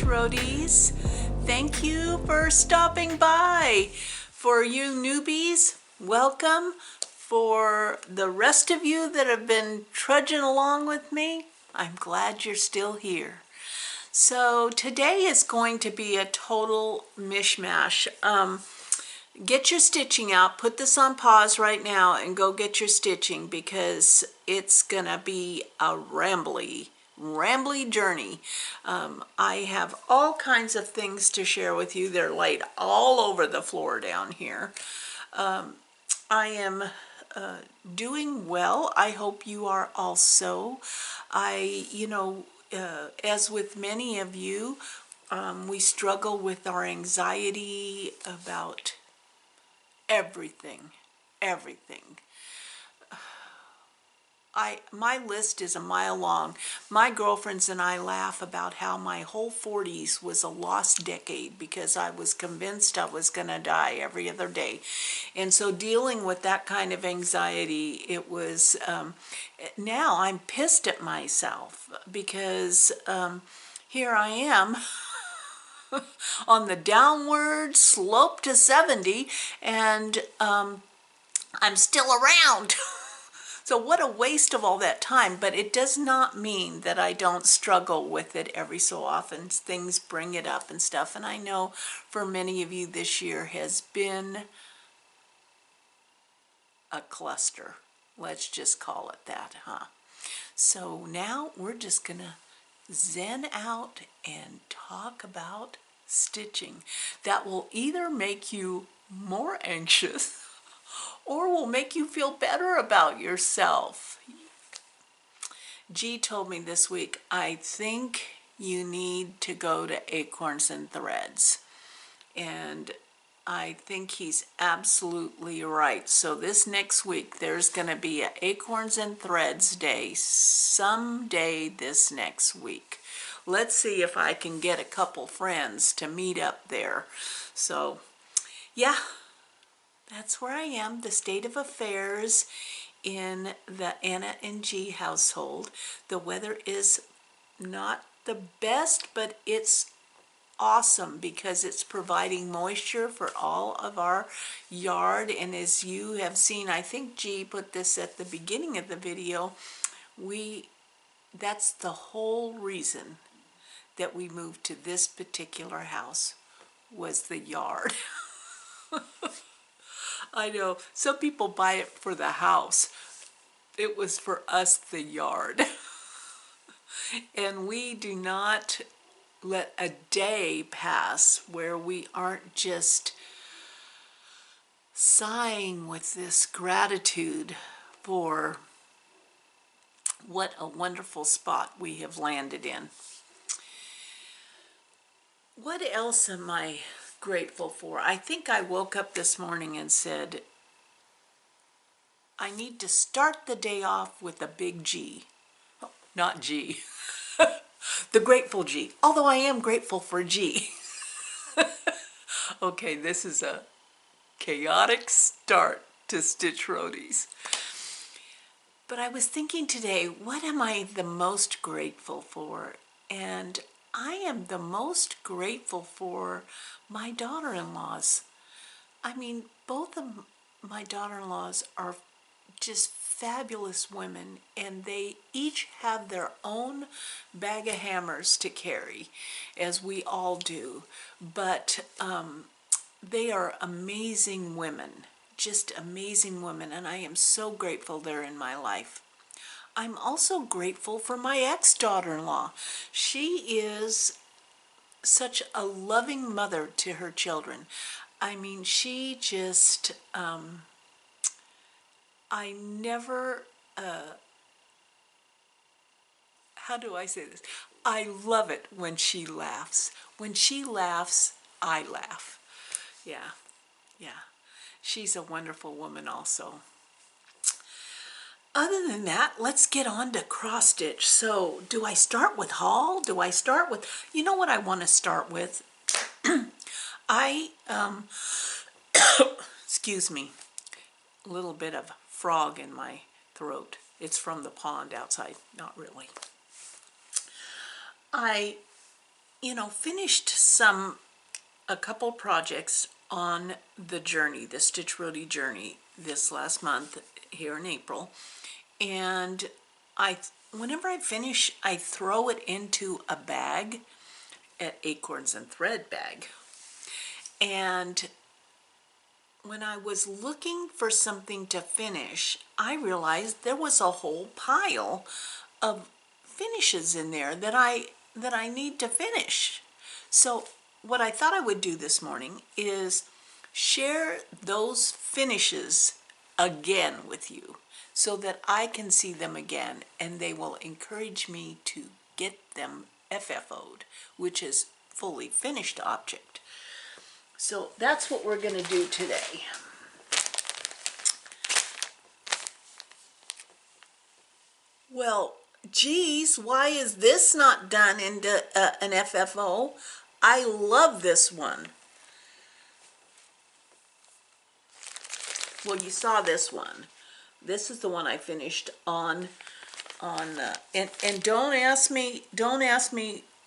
Roadies. Thank you for stopping by. For you newbies, welcome. For the rest of you that have been trudging along with me, I'm glad you're still here. So today is going to be a total mishmash. Get your stitching out, put this on pause right now and go get your stitching because it's gonna be a rambly journey. I have all kinds of things to share with you. They're laid all over the floor down here. I am doing well. I hope you are also. As with many of you, we struggle with our anxiety about everything. My list is a mile long. My girlfriends and I laugh about how my whole 40s was a lost decade because I was convinced I was going to die every other day. And so dealing with that kind of anxiety, it was, now I'm pissed at myself because here I am on the downward slope to 70 and I'm still around. So what a waste of all that time, but it does not mean that I don't struggle with it every so often. Things bring it up and stuff, and I know for many of you this year has been a cluster. Let's just call it that, huh? So now we're just gonna zen out and talk about stitching. That will either make you more anxious or will make you feel better about yourself. G told me this week, I think you need to go to Acorns and Threads. And I think he's absolutely right. So this next week, there's going to be an Acorns and Threads day someday this next week. Let's see if I can get a couple friends to meet up there. So, yeah. That's where I am, the state of affairs in the Anna and G household. The weather is not the best, but it's awesome because it's providing moisture for all of our yard. And as you have seen, I think G put this at the beginning of the video, that's the whole reason that we moved to this particular house was the yard. I know, some people buy it for the house. It was for us, the yard. And we do not let a day pass where we aren't just sighing with this gratitude for what a wonderful spot we have landed in. What else am I grateful for? I think I woke up this morning and said, I need to start the day off with a big G. Oh, not G. The grateful G. Although I am grateful for G. Okay, this is a chaotic start to Stitch Roadies. But I was thinking today, what am I the most grateful for? And I am the most grateful for my daughter-in-laws. I mean, both of my daughter-in-laws are just fabulous women, and they each have their own bag of hammers to carry, as we all do. But they are amazing women, just amazing women, and I am so grateful they're in my life. I'm also grateful for my ex-daughter-in-law. She is such a loving mother to her children. I mean, she just, I never, how do I say this? I love it when she laughs. When she laughs, I laugh. Yeah. She's a wonderful woman also. Other than that, let's get on to cross stitch. So, do I start with haul? Do I start with, you know what I want to start with? Excuse me, a little bit of frog in my throat. It's from the pond outside, not really. I finished a couple projects on the journey, the Stitch Roadie journey, this last month here in April. And whenever I finish, I throw it into a bag, an acorns and thread bag. And when I was looking for something to finish, I realized there was a whole pile of finishes in there that I need to finish. So what I thought I would do this morning is share those finishes again with you so that I can see them again, and they will encourage me to get them FFO'd, which is fully finished object. So that's what we're going to do today. Well, geez, why is this not done into an FFO? I love this one. Well, you saw this one. This is the one I finished on and don't ask me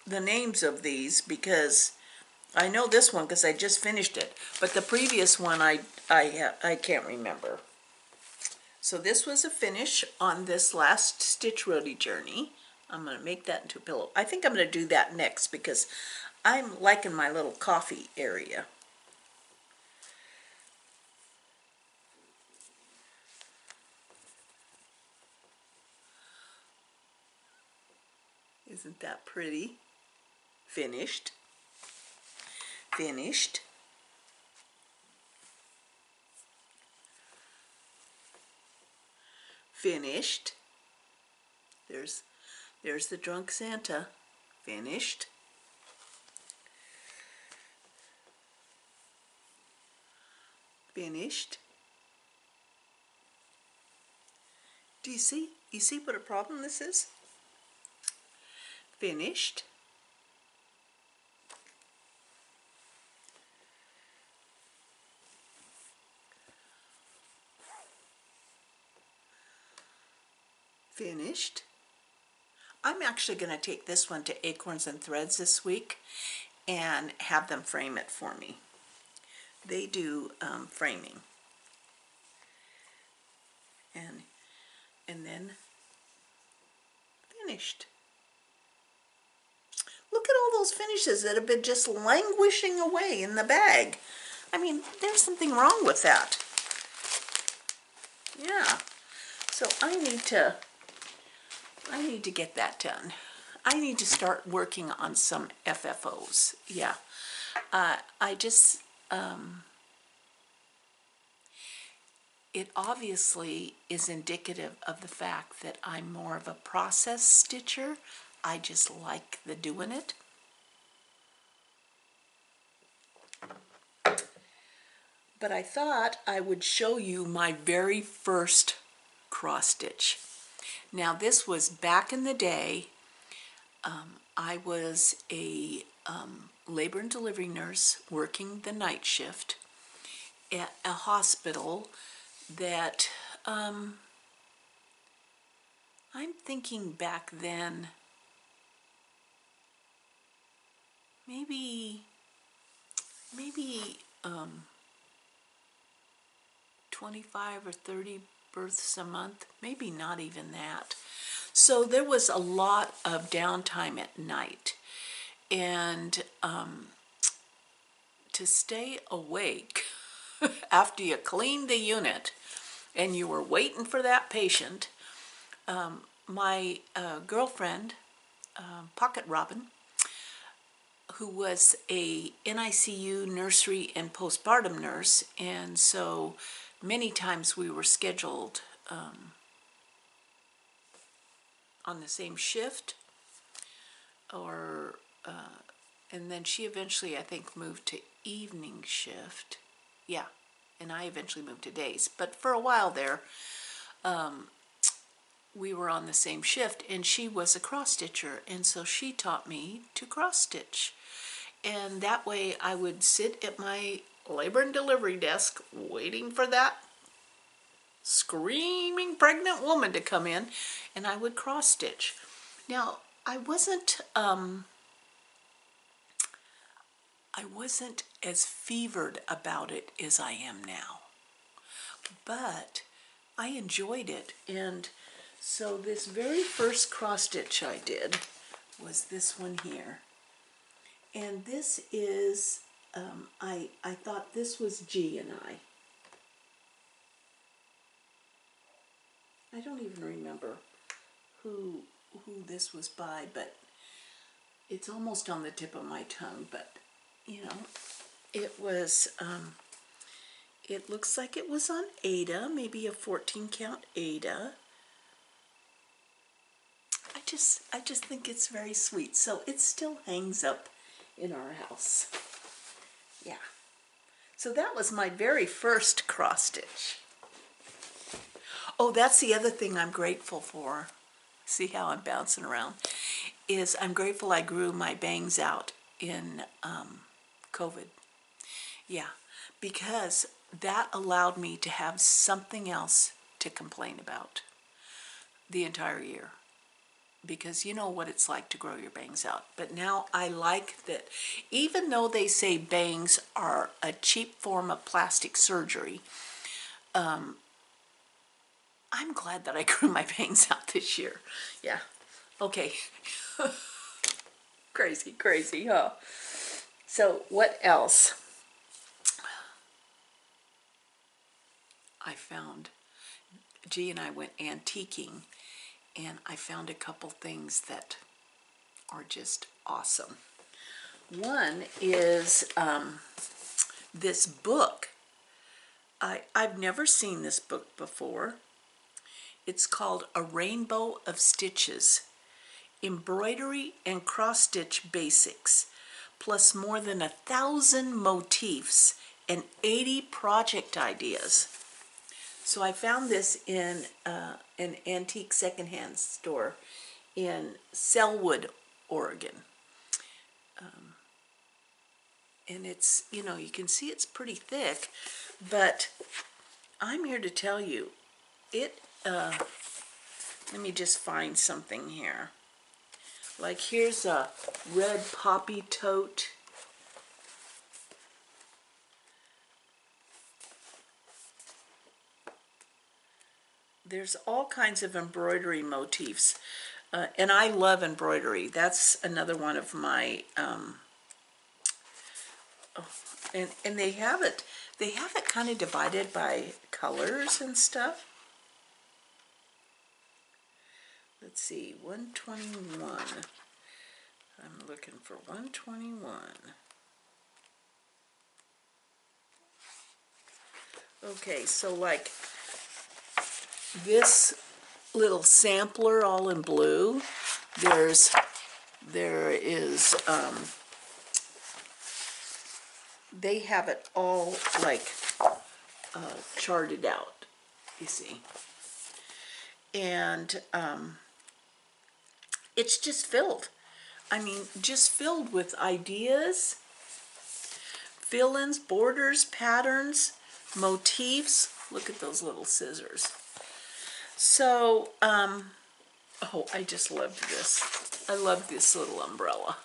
the names of these, because I know this one because I just finished it, but the previous one I can't remember. So this was a finish on this last Stitch Roadie journey. I'm going to make that into a pillow. I think I'm going to do that next because I'm liking my little coffee area. Isn't that pretty? Finished. Finished. Finished. There's the drunk Santa. Finished. Finished. Do you see? You see what a problem this is? Finished. Finished. I'm actually going to take this one to Acorns and Threads this week and have them frame it for me. They do framing. And then finished. Look at all those finishes that have been just languishing away in the bag. I mean, there's something wrong with that. Yeah. So I need to get that done. I need to start working on some FFOs. Yeah. It obviously is indicative of the fact that I'm more of a process stitcher. I just like the doing it. But I thought I would show you my very first cross stitch. Now this was back in the day. I was a labor and delivery nurse working the night shift at a hospital that I'm thinking back then maybe 25 or 30 births a month, maybe not even that. So there was a lot of downtime at night, and to stay awake after you cleaned the unit and you were waiting for that patient, my girlfriend, Pocket Robin, who was a NICU nursery and postpartum nurse, and so many times we were scheduled on the same shift, or and then she eventually, I think, moved to evening shift. Yeah, and I eventually moved to days. But for a while there, we were on the same shift, and she was a cross stitcher, and so she taught me to cross stitch. And that way I would sit at my labor and delivery desk waiting for that screaming pregnant woman to come in, and I would cross stitch. Now, I wasn't I wasn't as fevered about it as I am now. But I enjoyed it, and so this very first cross stitch I did was this one here. And this is, I thought this was G and I. I don't even remember who this was by, but it's almost on the tip of my tongue. But, you know, it was, it looks like it was on Ada, maybe a 14 count Ada. I just think it's very sweet. So it still hangs up in our house. Yeah. So that was my very first cross stitch. Oh, that's the other thing I'm grateful for. See how I'm bouncing around? Is I'm grateful I grew my bangs out in COVID. Yeah, because that allowed me to have something else to complain about the entire year. Because you know what it's like to grow your bangs out. But now I like that, even though they say bangs are a cheap form of plastic surgery, I'm glad that I grew my bangs out this year. Yeah. Okay. Crazy, crazy, huh? So what else? I found, G and I went antiquing, and I found a couple things that are just awesome. One is this book. I've never seen this book before. It's called A Rainbow of Stitches, Embroidery and Cross-Stitch Basics, plus more than 1,000 motifs and 80 project ideas. So I found this in an antique secondhand store in Selwood, Oregon. And it's, you know, you can see it's pretty thick, but I'm here to tell you, it, let me just find something here. Like here's a red poppy tote. There's all kinds of embroidery motifs, and I love embroidery. That's another one of my, and they have it kind of divided by colors and stuff. Let's see, 121. I'm looking for 121. Okay, so like this little sampler all in blue, there is they have it all like charted out, you see, and it's just filled. I mean, just filled with ideas, fill-ins, borders, patterns, motifs. Look at those little scissors. So, oh, I just loved this. I love this little umbrella.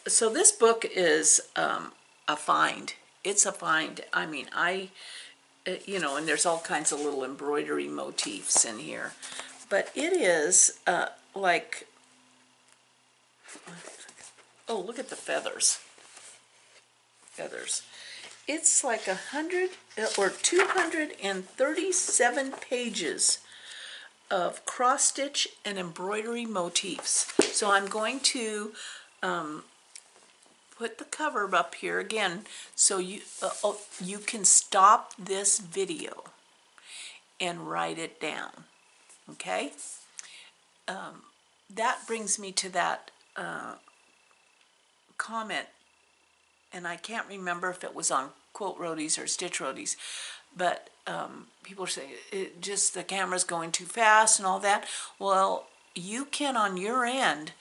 So this book is a find. It's a find. I mean, you know, and there's all kinds of little embroidery motifs in here. But it is like, oh, look at the feathers. Feathers. It's like 100 or 237 pages of cross-stitch and embroidery motifs. So I'm going to put the cover up here again so you can stop this video and write it down. Okay? That brings me to that comment, and I can't remember if it was on Quote Roadies or Stitch Roadies, but people say just the camera's going too fast and all that. Well, you can on your end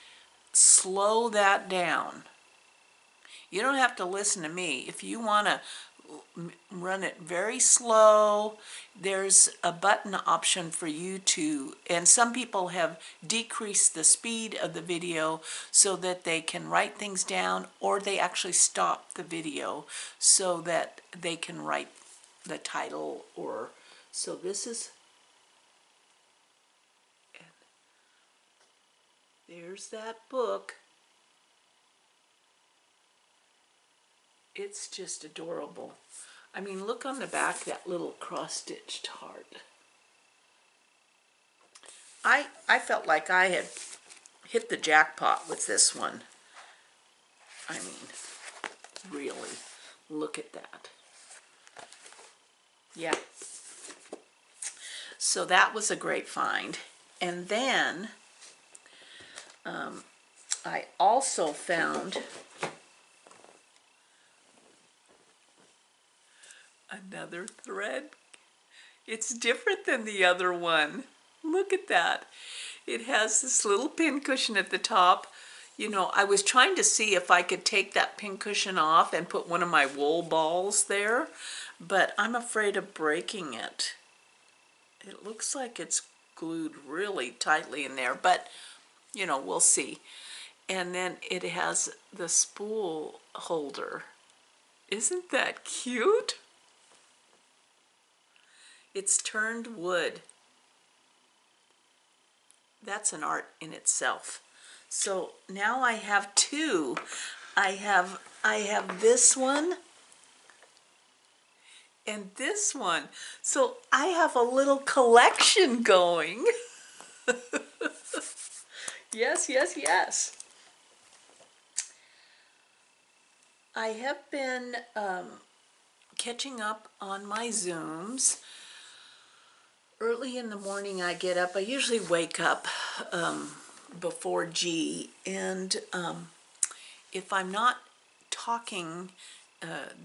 slow that down. You don't have to listen to me. If you want to run it very slow. There's a button option for you to, and some people have decreased the speed of the video so that they can write things down, or they actually stop the video so that they can write the title. Or so this is, there's that book. It's just adorable. I mean, look on the back, that little cross-stitched heart. I felt like I had hit the jackpot with this one. I mean, really, look at that. Yeah. So that was a great find. And then I also found another thread. It's different than the other one. Look at that. It has this little pin cushion at the top. You know, I was trying to see if I could take that pin cushion off and put one of my wool balls there, but I'm afraid of breaking it. It looks like it's glued really tightly in there, but you know, we'll see. And then it has the spool holder. Isn't that cute? It's turned wood. That's an art in itself. So now I have two. I have this one and this one. So I have a little collection going. Yes, yes, yes. I have been catching up on my Zooms. Early in the morning I get up. I usually wake up before G, and if I'm not talking,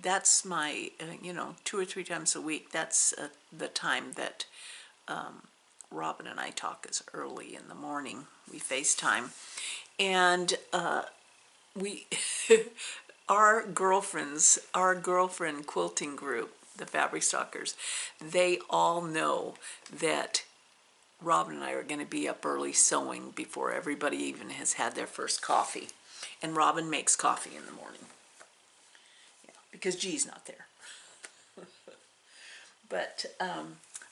that's my, you know, 2 or 3 times a week, that's the time that Robin and I talk, is early in the morning. We FaceTime. And we, our girlfriend quilting group, the Fabric Stalkers, they all know that Robin and I are going to be up early sewing before everybody even has had their first coffee. And Robin makes coffee in the morning. Yeah, because G's not there. But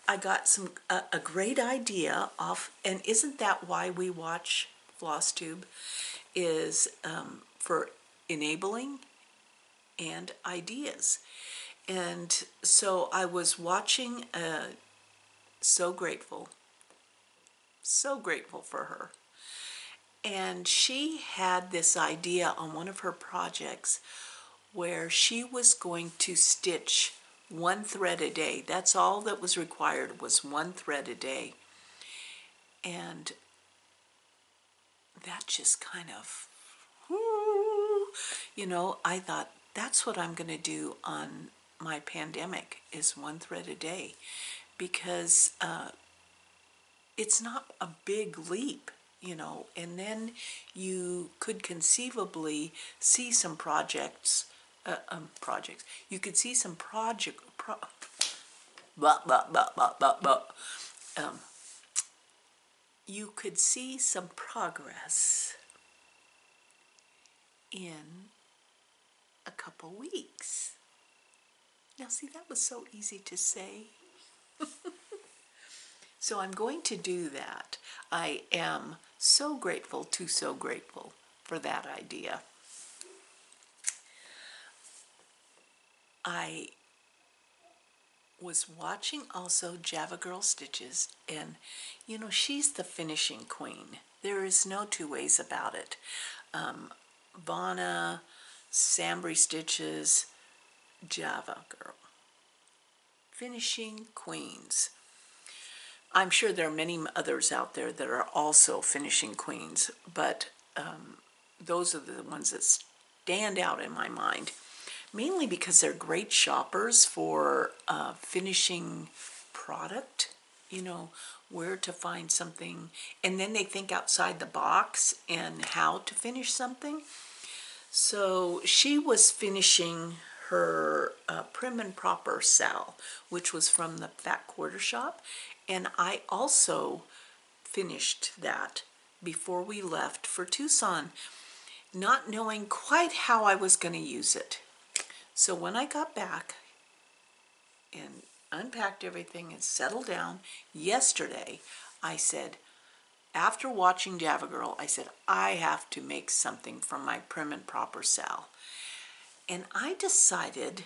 I got a great idea off, and isn't that why we watch Floss Tube? Is for enabling and ideas. And so I was watching, so grateful for her. And she had this idea on one of her projects where she was going to stitch 1 thread a day. That's all that was required, was 1 thread a day. And that just kind of, you know, I thought, that's what I'm going to do on my pandemic, is 1 thread a day, because it's not a big leap, you know. And then you could conceivably see some projects. You could see some you could see some progress in a couple weeks. Now see, that was so easy to say. So I'm going to do that. I am so grateful for that idea. I was watching also Javagirl Stitches, and you know, she's the finishing queen. There is no two ways about it. Vonna, Sambrie Stitches, Javagirl. Finishing queens. I'm sure there are many others out there that are also finishing queens, but those are the ones that stand out in my mind, mainly because they're great shoppers for finishing product, you know, where to find something, and then they think outside the box and how to finish something. So she was finishing her Prim and Proper Sal, which was from the Fat Quarter Shop, and I also finished that before we left for Tucson, not knowing quite how I was going to use it. So when I got back and unpacked everything and settled down yesterday, I said, after watching Javagirl, I said, I have to make something from my Prim and Proper Sal. And I decided,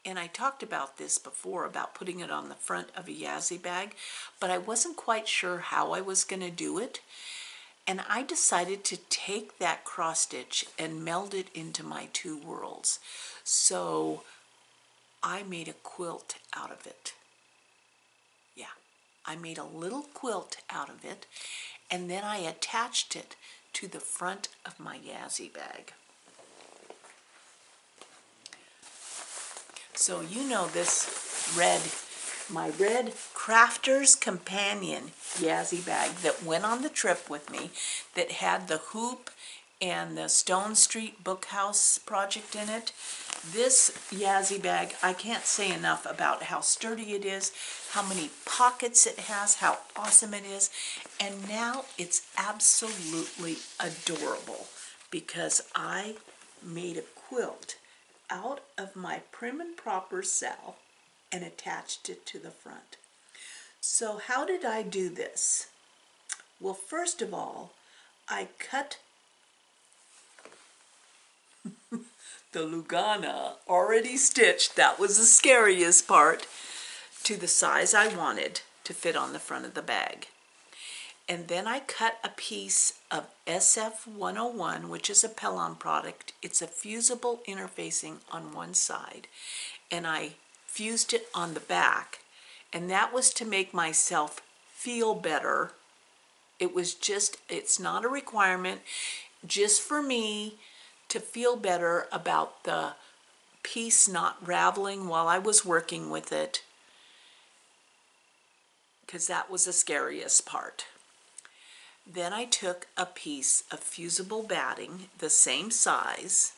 and I talked about this before, about putting it on the front of a Yazzie bag, but I wasn't quite sure how I was going to do it. And I decided to take that cross stitch and meld it into my two worlds. So I made a quilt out of it. Yeah, I made a little quilt out of it, and then I attached it to the front of my Yazzie bag. So you know this red, my red Crafter's Companion Yazzie bag that went on the trip with me, that had the hoop and the Stone Street Bookhouse project in it. This Yazzie bag, I can't say enough about how sturdy it is, how many pockets it has, how awesome it is, and now it's absolutely adorable because I made a quilt out of my Prim and Proper Sal and attached it to the front. So how did I do this? Well, first of all, I cut the Lugana already stitched, that was the scariest part, to the size I wanted to fit on the front of the bag. And then I cut a piece of SF101, which is a Pellon product. It's a fusible interfacing on one side, and I fused it on the back, and that was to make myself feel better. It was just, it's not a requirement, just for me to feel better about the piece not raveling while I was working with it, because that was the scariest part. Then I took a piece of fusible batting, the same size,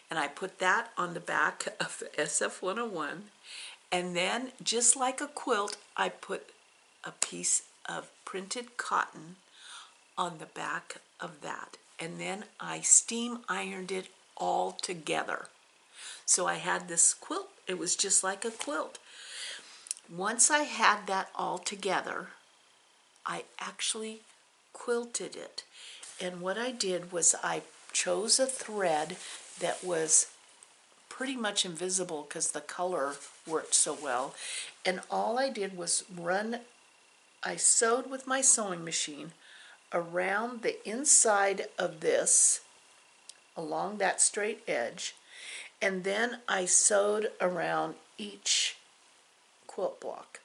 and I put that on the back of the SF101, and then, just like a quilt, I put a piece of printed cotton on the back of that, and then I steam ironed it all together. So I had this quilt, it was just like a quilt. Once I had that all together, I actually quilted it. And what I did was I chose a thread that was pretty much invisible because the color worked so well. And all I did was I sewed with my sewing machine around the inside of this, along that straight edge, and then I sewed around each quilt block,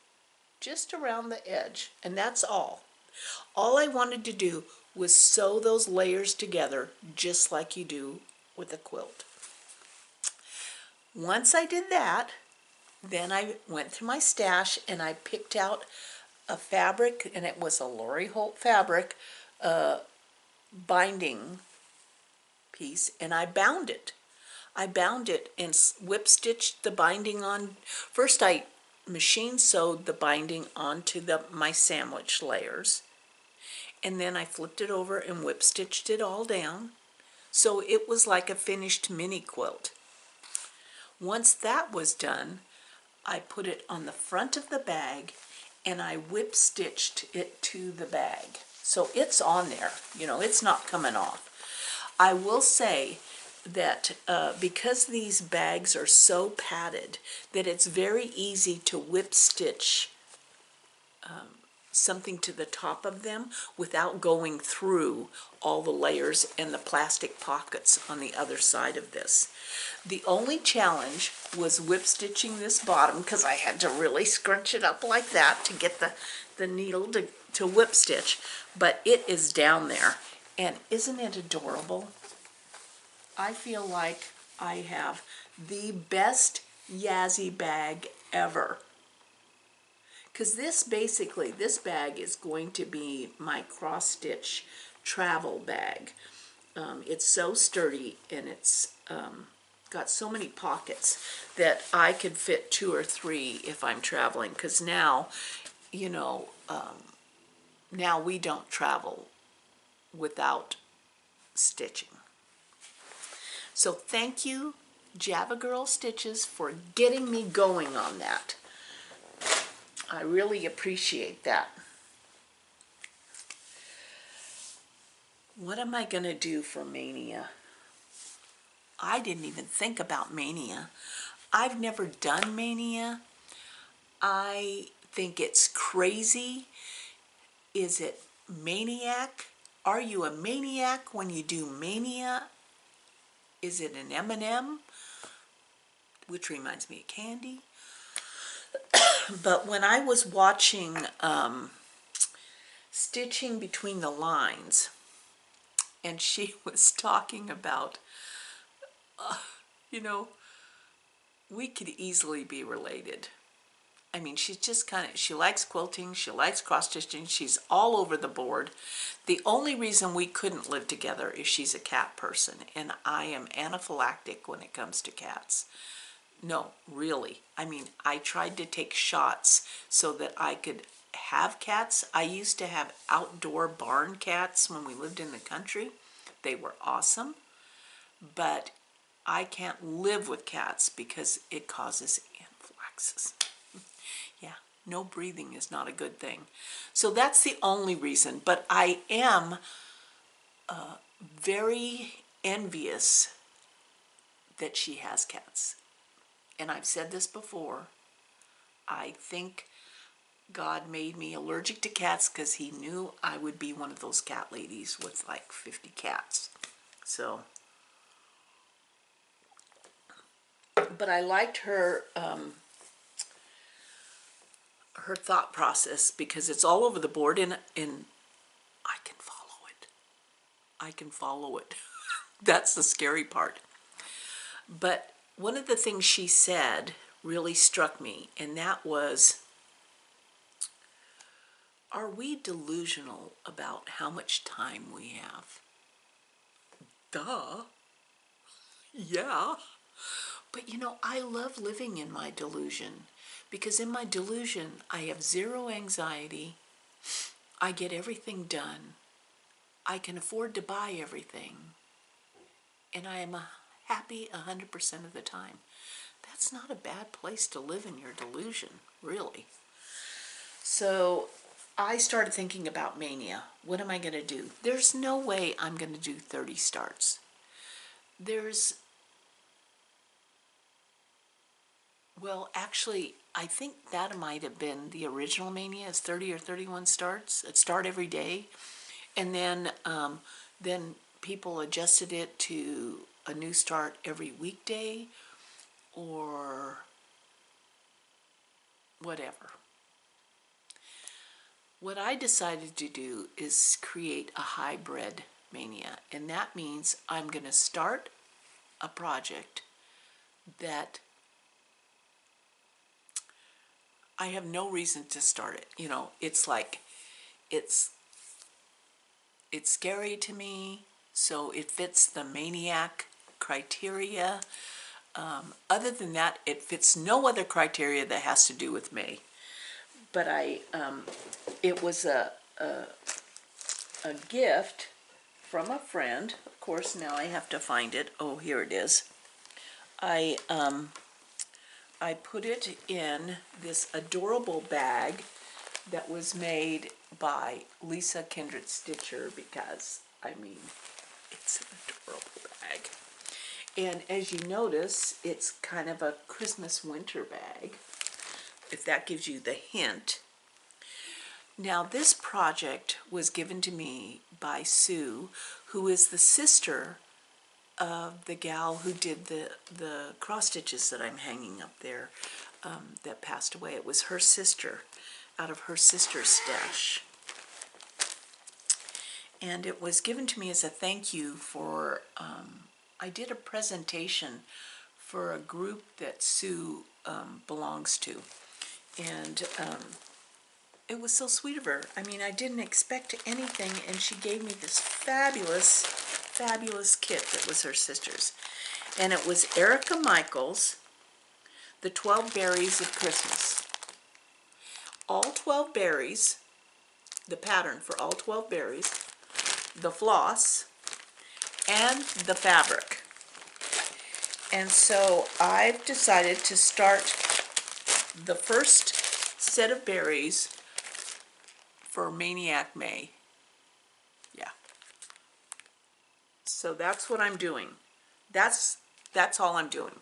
just around the edge, and that's all. All I wanted to do was sew those layers together just like you do with a quilt. Once I did that, then I went to my stash and I picked out a fabric, and it was a Lori Holt fabric binding piece, and I bound it. I bound it and whip stitched the binding on. First I machine sewed the binding onto my sandwich layers, and then I flipped it over and whip stitched it all down, so it was like a finished mini quilt. Once that was done, I put it on the front of the bag and I whip stitched it to the bag. So it's on there, you know, it's not coming off. I will say that because these bags are so padded that it's very easy to whip stitch something to the top of them without going through all the layers and the plastic pockets on the other side of this. The only challenge was whip stitching this bottom, because I had to really scrunch it up like that to get the needle to whip stitch, but it is down there. And isn't it adorable? I feel like I have the best Yazzie bag ever. Because this bag is going to be my cross-stitch travel bag. it's so sturdy, and it's got so many pockets that I could fit 2 or 3 if I'm traveling, because now, you know, now we don't travel without stitching. So thank you, Javagirl Stitches, for getting me going on that. I really appreciate that. What am I going to do for Mania? I didn't even think about Mania. I've never done Mania. I think it's crazy. Is it maniac? Are you a maniac when you do Mania? Is it an M&M? Which reminds me of candy. But when I was watching Stitching Between the Lines, and she was talking about, you know, we could easily be related. I mean, she's just kind of, she likes quilting, she likes cross-stitching, she's all over the board. The only reason we couldn't live together is she's a cat person, and I am anaphylactic when it comes to cats. No, really. I mean, I tried to take shots so that I could have cats. I used to have outdoor barn cats when we lived in the country. They were awesome, but I can't live with cats because it causes anaphylaxis. Yeah, no breathing is not a good thing. So that's the only reason, but I am very envious that she has cats. And I've said this before, I think God made me allergic to cats because he knew I would be one of those cat ladies with like 50 cats. So, but I liked her her thought process because it's all over the board, and I can follow it. I can follow it. That's the scary part. But one of the things she said really struck me, and that was, are we delusional about how much time we have? Duh. Yeah. But you know, I love living in my delusion, because in my delusion, I have zero anxiety. I get everything done. I can afford to buy everything. And I am happy 100% of the time. That's not a bad place to live in your delusion, really. So I started thinking about Mania. What am I going to do? There's no way I'm going to do 30 starts. Well, actually, I think that might have been the original Mania, is 30 or 31 starts. It start every day. And then people adjusted it to a new start every weekday or whatever. What I decided to do is create a hybrid Mania, and that means I'm going to start a project that I have no reason to start it. You know, it's like, it's scary to me, so it fits the maniac criteria. Other than that, it fits no other criteria that has to do with me. But it was a gift from a friend. Of course, now I have to find it. Oh, here it is. I put it in this adorable bag that was made by Lisa Kindred Stitcher, because, I mean, it's an adorable bag. And as you notice, it's kind of a Christmas winter bag, if that gives you the hint. Now, this project was given to me by Sue, who is the sister of the gal who did the cross stitches that I'm hanging up there, that passed away. It was her sister, out of her sister's stash. And it was given to me as a thank you for, I did a presentation for a group that Sue belongs to. And it was so sweet of her. I mean, I didn't expect anything, and she gave me this fabulous, fabulous kit that was her sister's. And it was Erica Michaels, The 12 Berries of Christmas. All 12 berries, the pattern for all 12 berries, the floss, and the fabric. And so I've decided to start the first set of berries for Maniac May. Yeah. So that's what I'm doing. That's all I'm doing.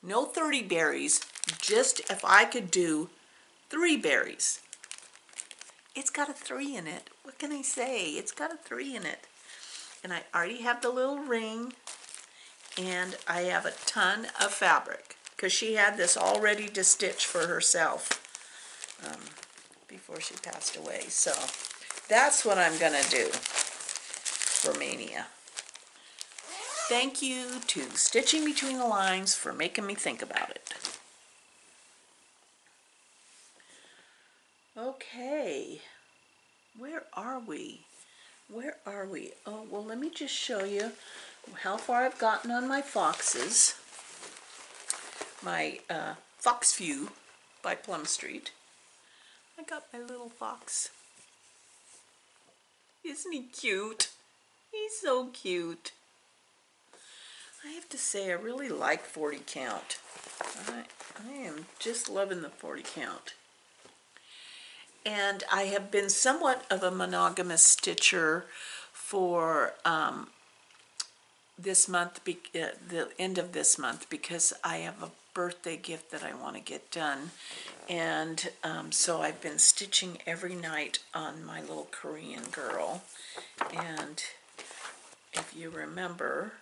No 30 berries, just if I could do 3 berries. It's got a 3 in it. What can I say? It's got a 3 in it. And I already have the little ring, and I have a ton of fabric because she had this all ready to stitch for herself before she passed away. So that's what I'm gonna do for Mania. Thank you to Stitching Between the Lines for making me think about it. Okay, where are we? Where are we? Oh, well, let me just show you how far I've gotten on my foxes. My Fox View by Plum Street. I got my little fox. Isn't he cute? He's so cute. I have to say, I really like 40 count. I am just loving the 40 count. And I have been somewhat of a monogamous stitcher for this month, the end of this month, because I have a birthday gift that I want to get done. And so I've been stitching every night on my little Korean girl. And if you remember,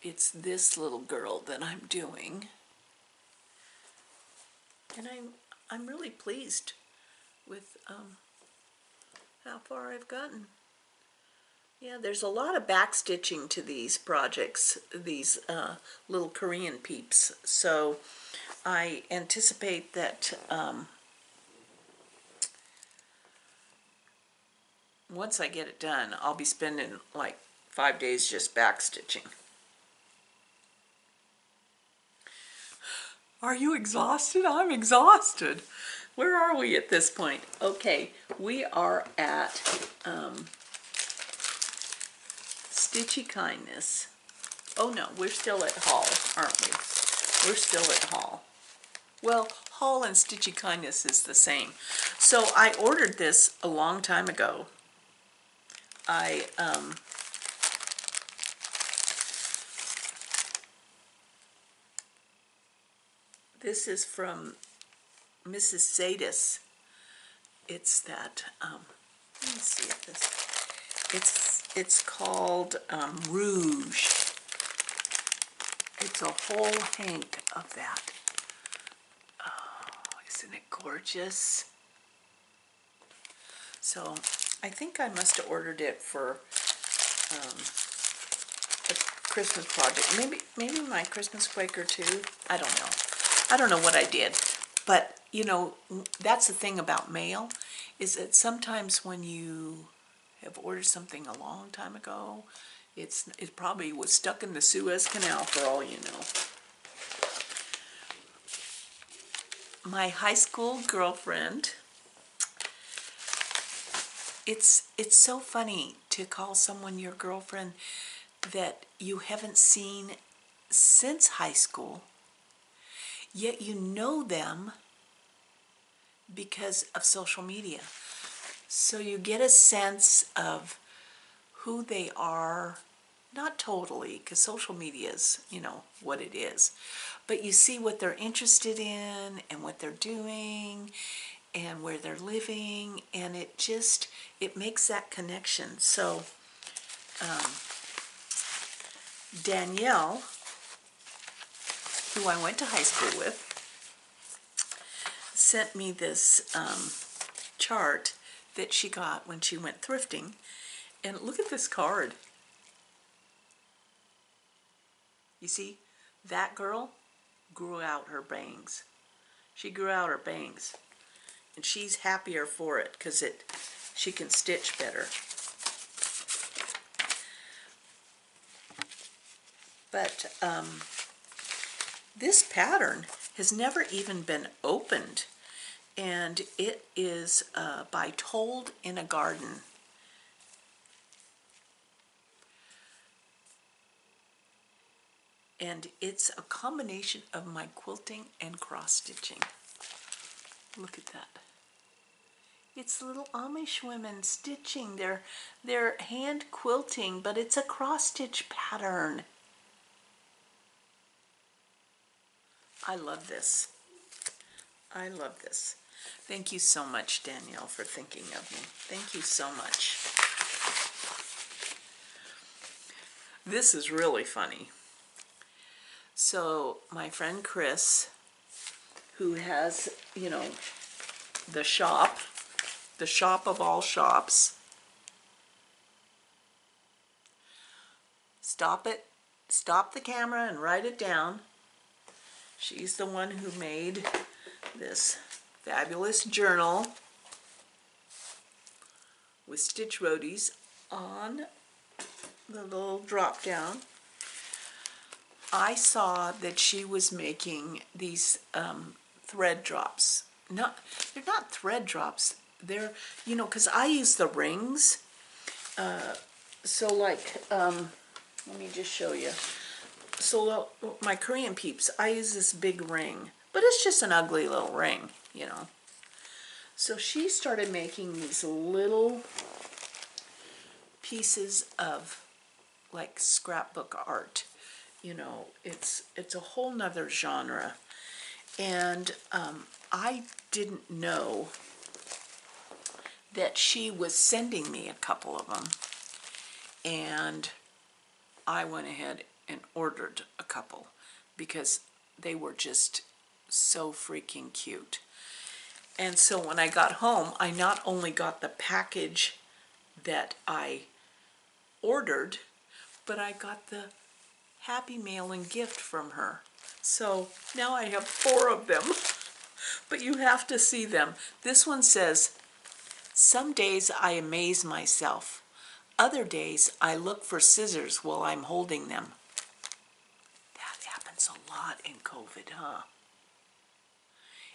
it's this little girl that I'm doing. And I'm really pleased with how far I've gotten. Yeah, there's a lot of back stitching to these projects, these little Korean peeps. So I anticipate that once I get it done, I'll be spending like 5 days just back stitching. Are you exhausted? I'm exhausted. Where are we at this point? Okay, we are at Stitchy Kindness. Oh no, we're still at Haul, aren't we? We're still at Haul. Well, Haul and Stitchy Kindness is the same. So I ordered this a long time ago. This is from Mrs. Sadis. It's that, let me see if this, it's called Rouge. It's a whole hank of that. Oh, isn't it gorgeous? So I think I must have ordered it for a Christmas project. Maybe my Christmas Quaker too. I don't know. I don't know what I did. But, you know, that's the thing about mail, is that sometimes when you have ordered something a long time ago, it probably was stuck in the Suez Canal for all you know. My high school girlfriend, it's so funny to call someone your girlfriend that you haven't seen since high school, yet you know them because of social media. So you get a sense of who they are, not totally, because social media is, you know, what it is. But you see what they're interested in and what they're doing and where they're living, and it makes that connection. So Danielle, who I went to high school with, sent me this chart that she got when she went thrifting. And look at this card. You see, that girl grew out her bangs. She grew out her bangs. and she's happier for it because she can stitch better. But this pattern has never even been opened, and it is by Told in a Garden. And it's a combination of my quilting and cross stitching. Look at that. It's little Amish women stitching. They're hand quilting, but it's a cross stitch pattern. I love this. I love this. Thank you so much, Danielle, for thinking of me. Thank you so much. This is really funny. So my friend Chris, who has, you know, the shop of all shops. Stop the camera and write it down. She's the one who made this fabulous journal with stitch roadies on the little drop down. I saw that she was making these thread drops. They're not thread drops. They're, you know, because I use the rings. So like, let me just show you. So my Korean peeps, I use this big ring, but it's just an ugly little ring, you know. So she started making these little pieces of like scrapbook art. You know, it's a whole nother genre. And I didn't know that she was sending me a couple of them. And I went ahead and ordered a couple because they were just so freaking cute. And so when I got home, I not only got the package that I ordered, but I got the Happy Mail and gift from her. So now I have 4 of them, but you have to see them. This one says, "Some days I amaze myself. Other days I look for scissors while I'm holding them." That happens a lot in COVID, huh?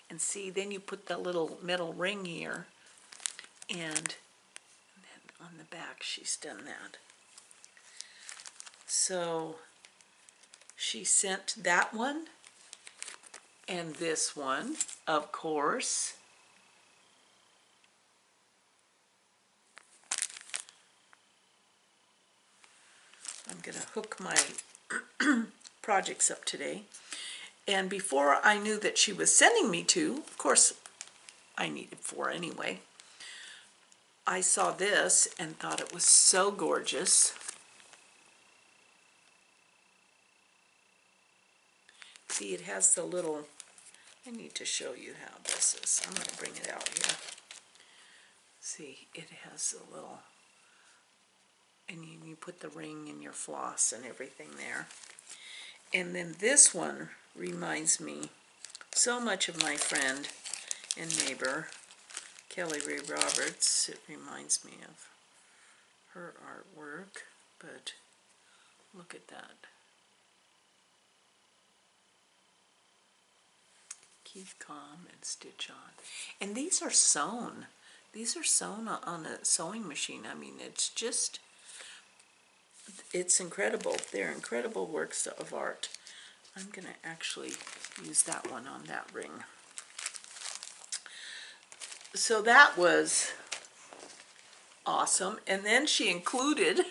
And see, then you put the little metal ring here, and then on the back she's done that. So she sent that one and this one, of course. I'm going to hook my projects up today. And before I knew that she was sending me 2, of course I needed 4 anyway, I saw this and thought it was so gorgeous. See, it has the little, I need to show you how this is. I'm going to bring it out here. See, it has a little, and you put the ring and your floss and everything there. And then this one reminds me so much of my friend and neighbor, Kelly Ray Roberts. It reminds me of her artwork, but look at that. Keep calm and stitch on. And these are sewn. These are sewn on a sewing machine. I mean, it's just, it's incredible. They're incredible works of art. I'm going to actually use that one on that ring. So that was awesome. And then she included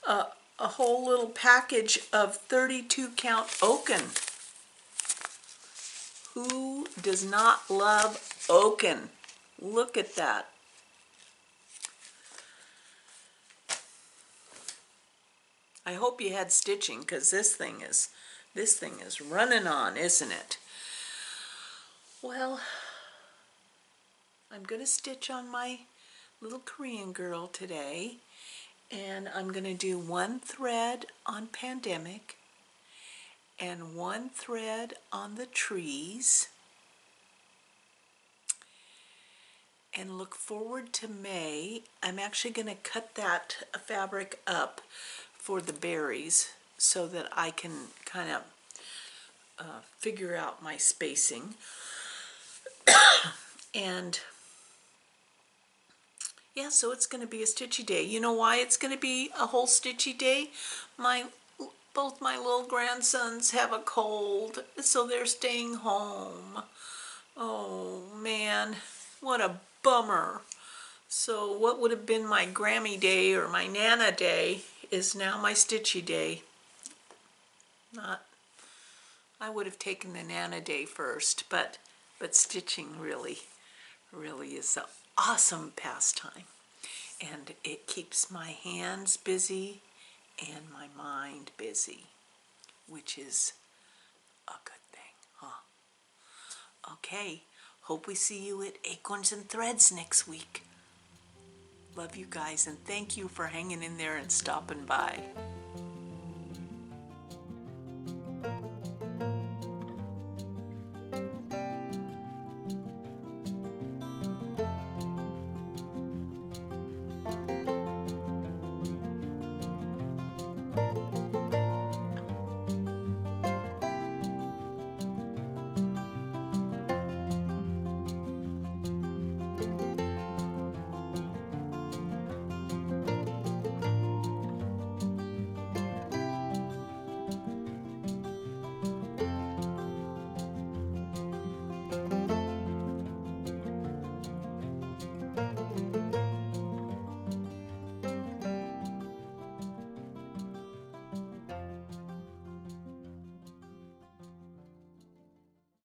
a whole little package of 32 count oaken. Who does not love oaken? Look at that. I hope you had stitching, because this thing is running on, isn't it? Well, I'm going to stitch on my little Korean girl today, and I'm going to do 1 thread on Pandemic and 1 thread on the trees. and look forward to May. I'm actually going to cut that fabric up for the berries so that I can kind of figure out my spacing. And yeah, so it's going to be a stitchy day. You know why it's going to be a whole stitchy day? Both my little grandsons have a cold, so they're staying home. Oh man, what a bummer. So what would have been my Grammy day or my Nana day is now my stitchy day. I would have taken the Nana day first, but stitching really is an awesome pastime. And it keeps my hands busy and my mind busy, which is a good thing, huh? Okay, hope we see you at Acorns and Threads next week. Love you guys, and thank you for hanging in there and stopping by.